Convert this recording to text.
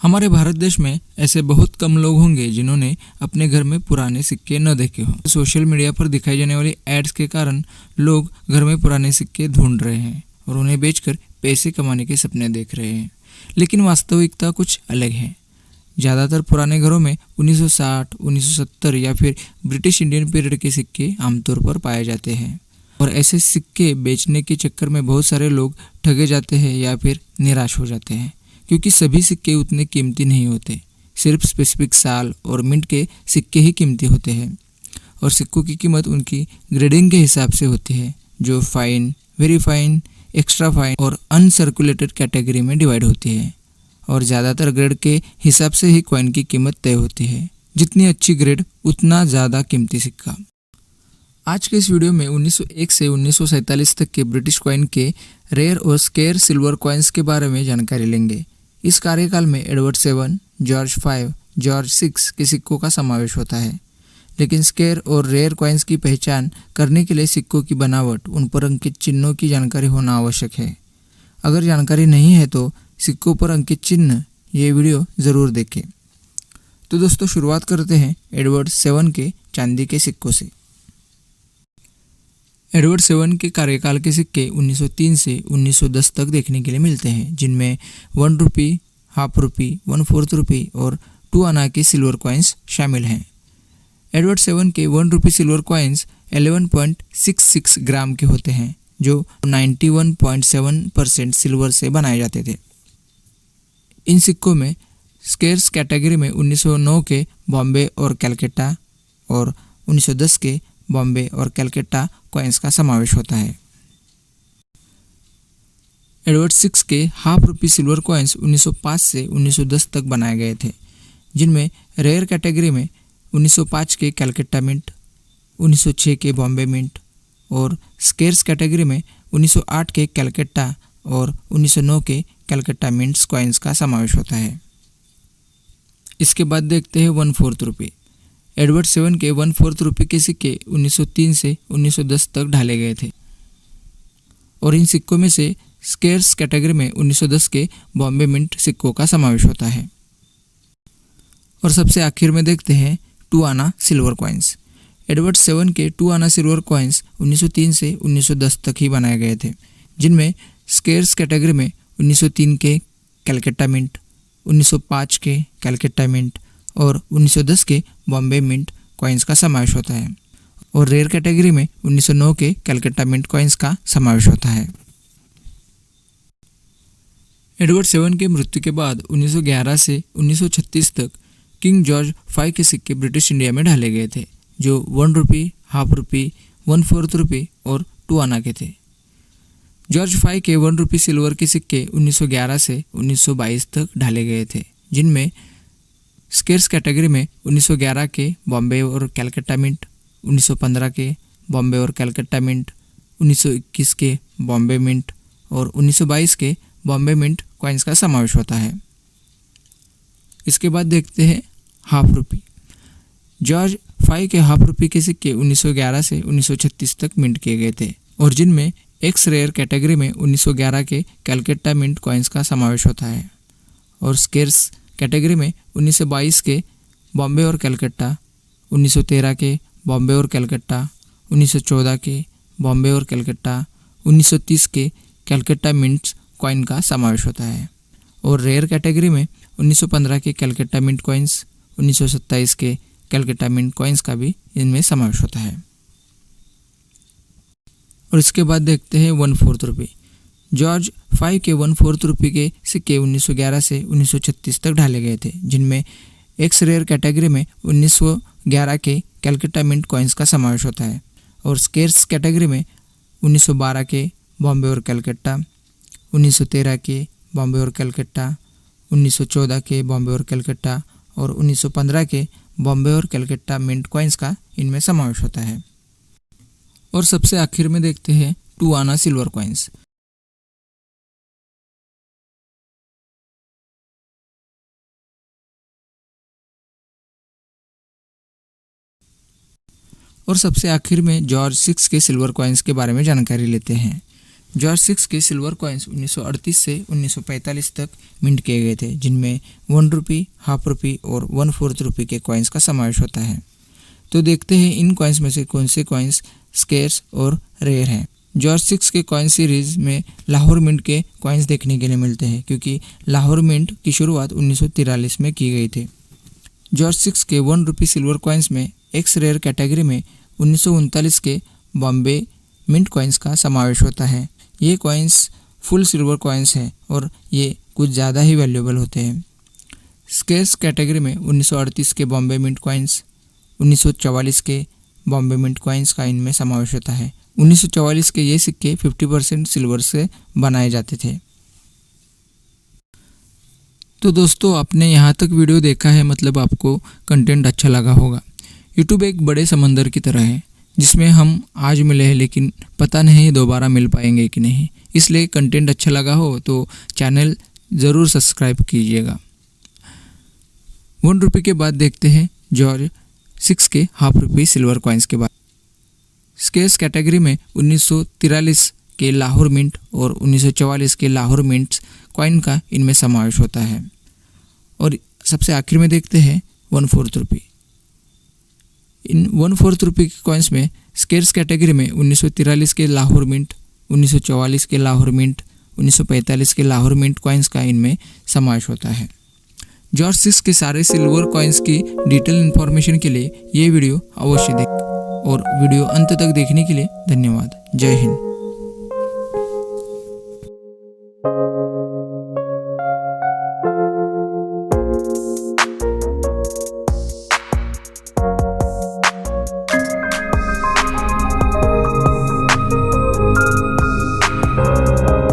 हमारे भारत देश में ऐसे बहुत कम लोग होंगे जिन्होंने अपने घर में पुराने सिक्के न देखे हों। सोशल मीडिया पर दिखाई जाने वाली एड्स के कारण लोग घर में पुराने सिक्के ढूंढ रहे हैं और उन्हें बेचकर पैसे कमाने के सपने देख रहे हैं, लेकिन वास्तविकता कुछ अलग है। ज़्यादातर पुराने घरों में 1960, 1970 या फिर ब्रिटिश इंडियन पीरियड के सिक्के आमतौर पर पाए जाते हैं और ऐसे सिक्के बेचने के चक्कर में बहुत सारे लोग ठगे जाते हैं या फिर निराश हो जाते हैं, क्योंकि सभी सिक्के उतने कीमती नहीं होते। सिर्फ स्पेसिफिक साल और मिंट के सिक्के ही कीमती होते हैं और सिक्कों की कीमत उनकी ग्रेडिंग के हिसाब से होती है, जो fine, very fine, extra fine और अनसर्कुलेटेड कैटेगरी में डिवाइड होती है। और ज़्यादातर ग्रेड के हिसाब से ही कॉइन की कीमत तय होती है। जितनी अच्छी ग्रेड उतना ज़्यादा कीमती सिक्का। आज के इस वीडियो में 1901 से 1947 तक के ब्रिटिश कॉइन के रेयर और स्केयर सिल्वर कॉइन्स के बारे में जानकारी लेंगे। इस कार्यकाल में एडवर्ड 7, जॉर्ज 5, जॉर्ज 6 के सिक्कों का समावेश होता है, लेकिन स्केयर और रेयर कॉइन्स की पहचान करने के लिए सिक्कों की बनावट, उन पर अंकित चिन्हों की जानकारी होना आवश्यक है। अगर जानकारी नहीं है तो सिक्कों पर अंकित चिन्ह ये वीडियो ज़रूर देखें। तो दोस्तों शुरुआत करते हैं एडवर्ड 7 के चांदी के सिक्कों से। एडवर्ड 7 के कार्यकाल के सिक्के 1903 से 1910 तक देखने के लिए मिलते हैं, जिनमें 1 रुपये, हाफ रुपये, 1/4 रुपये और 2 आना के सिल्वर कॉइन्स शामिल हैं। एडवर्ड 7 के 1 रुपये सिल्वर कॉइन्स 11.66 ग्राम के होते हैं, जो 91.7% सिल्वर से बनाए जाते थे। इन सिक्कों में स्केयर्स कैटेगरी में 1909 के बॉम्बे और कलकत्ता और 1910 के बॉम्बे और कलकत्ता कॉइन्स का समावेश होता है। एडवर्ड 6 के हाफ रुपये सिल्वर कॉइन्स 1905 से 1910 तक बनाए गए थे, जिनमें रेयर कैटेगरी में 1905 के कलकत्ता मिंट, 1906 के बॉम्बे मिंट और स्केयर्स कैटेगरी में 1908 के कलकत्ता और 1909 के कलकत्ता मिंट्स कॉइन्स का समावेश होता है। इसके बाद देखते हैं 1/4 रुपये। एडवर्ड 7 के 1/4 रुपये के सिक्के 1903 से 1910 तक ढाले गए थे और इन सिक्कों में से स्केयर्स कैटेगरी में 1910 के बॉम्बे मिंट सिक्कों का समावेश होता है। और सबसे आखिर में देखते हैं 2 आना सिल्वर कॉइन्स। एडवर्ड 7 के 2 आना सिल्वर कॉइन्स 1903 से 1910 तक ही बनाए गए थे, जिनमें स्केयर्स कैटेगरी में 1903 के कलकत्ता मिंट, 1905 के कलकत्ता मिंट और 1910 के बॉम्बे मिंट कॉइन्स का समावेश होता है और रेयर कैटेगरी में 1909 के कलकत्ता मिंट कॉइन्स का समावेश होता है। एडवर्ड 7 के मृत्यु के बाद 1911 से 1936 तक किंग जॉर्ज 5 के सिक्के ब्रिटिश इंडिया में ढाले गए थे, जो 1 रुपये, हाफ रुपये, 1/4 रुपये और 2 आना के थे। जॉर्ज 5 के 1 रुपये सिल्वर के सिक्के 1911 से 1922 तक ढाले गए थे, जिनमें स्केयर्स कैटेगरी में 1911 के बॉम्बे और कलकत्ता मिंट, 1915 के बॉम्बे और कलकत्ता मिंट, 1921 के बॉम्बे मिंट और 1922 के बॉम्बे मिंट कॉइन्स का समावेश होता है। इसके बाद देखते हैं हाफ रुपये। जॉर्ज 5 के हाफ रुपये के सिक्के 1911 से 1936 तक मिंट किए गए थे और जिनमें एक्स रेयर कैटेगरी में 1911 के कलकत्ता मिंट कॉइन्स का समावेश होता है और स्केयर्स कैटेगरी में 1922 के बॉम्बे और कलकत्ता, 1913 के बॉम्बे और कलकत्ता, 1914 के बॉम्बे और कलकत्ता, 1930 के कलकत्ता मिंट्स कॉइन का समावेश होता है और रेयर कैटेगरी में 1915 के कलकत्ता मिंट कॉइन्स, 1927 के कलकत्ता मिंट कॉइन्स का भी इनमें समावेश होता है। और इसके बाद देखते हैं 1/4 रुपये। जॉर्ज 5 के 1/4 रुपये के सिक्के 1911 से 1936 तक ढाले गए थे, जिनमें एक्स रेयर कैटेगरी में 1911 के कलकत्ता मिंट कॉइन्स का समावेश होता है और स्केयर्स कैटेगरी में 1912 के बॉम्बे और कलकत्ता, 1913 के बॉम्बे और कलकत्ता, 1914 के बॉम्बे और कलकत्ता और 1915 के बॉम्बे और कलकत्ता मिंट कॉइन्स का इनमें समावेश होता है। और सबसे आखिर में देखते हैं 2 आना सिल्वर कॉइन्स। और सबसे आखिर में जॉर्ज 6 के सिल्वर कॉइन्स के बारे में जानकारी लेते हैं। जॉर्ज 6 के सिल्वर कॉइन्स 1938 से 1945 तक मिंट किए गए थे, जिनमें 1 रुपये, हाफ रुपये और 1/4 रुपये के कॉइन्स का समावेश होता है। तो देखते हैं इन कॉइन्स में से कौन से कॉइन्स स्केर्स और रेयर हैं। जॉर्ज 6 के कॉइन सीरीज में लाहौर मिंट के कॉइन्स देखने के लिए मिलते हैं, क्योंकि लाहौर मिंट की शुरुआत 1943 में की गई थी। जॉर्ज 6 के 1 रुपये सिल्वर कॉइन्स में एक्स रेयर कैटेगरी में 1939 के बॉम्बे मिंट कॉइन्स का समावेश होता है। ये कॉइन्स फुल सिल्वर कॉइन्स हैं और ये कुछ ज़्यादा ही वैल्यूएबल होते हैं। स्केर्स कैटेगरी में 1938 के बॉम्बे मिंट कॉइन्स, 1944 के बॉम्बे मिंट कॉइन्स का इनमें समावेश होता है। 1944 के ये सिक्के 50% सिल्वर से बनाए जाते थे। तो दोस्तों, आपने यहाँ तक वीडियो देखा है, मतलब आपको कंटेंट अच्छा लगा होगा। यूट्यूब एक बड़े समंदर की तरह है, जिसमें हम आज मिले हैं लेकिन पता नहीं दोबारा मिल पाएंगे कि नहीं। इसलिए कंटेंट अच्छा लगा हो तो चैनल ज़रूर सब्सक्राइब कीजिएगा। 1 रुपये के बाद देखते हैं जॉर्ज 6 के हाफ रुपये सिल्वर कॉइन्स के बाद। स्केर्स कैटेगरी में 1943 के लाहौर मिंट और 1944 के लाहौर मिंट्स कॉइन का इनमें समावेश होता है। और सबसे आखिर में देखते हैं 1/4 रुपये। इन 1/4 रुपये के कॉइन्स में स्केर्स कैटेगरी में 1943 के लाहौर मिंट, 1944 के लाहौर मिंट, 1945 के लाहौर मिंट कॉइन्स का इनमें समावेश होता है। जॉर्ज 6 के सारे सिल्वर कॉइन्स की डिटेल इन्फॉर्मेशन के लिए ये वीडियो अवश्य देखें और वीडियो अंत तक देखने के लिए धन्यवाद। जय हिंद।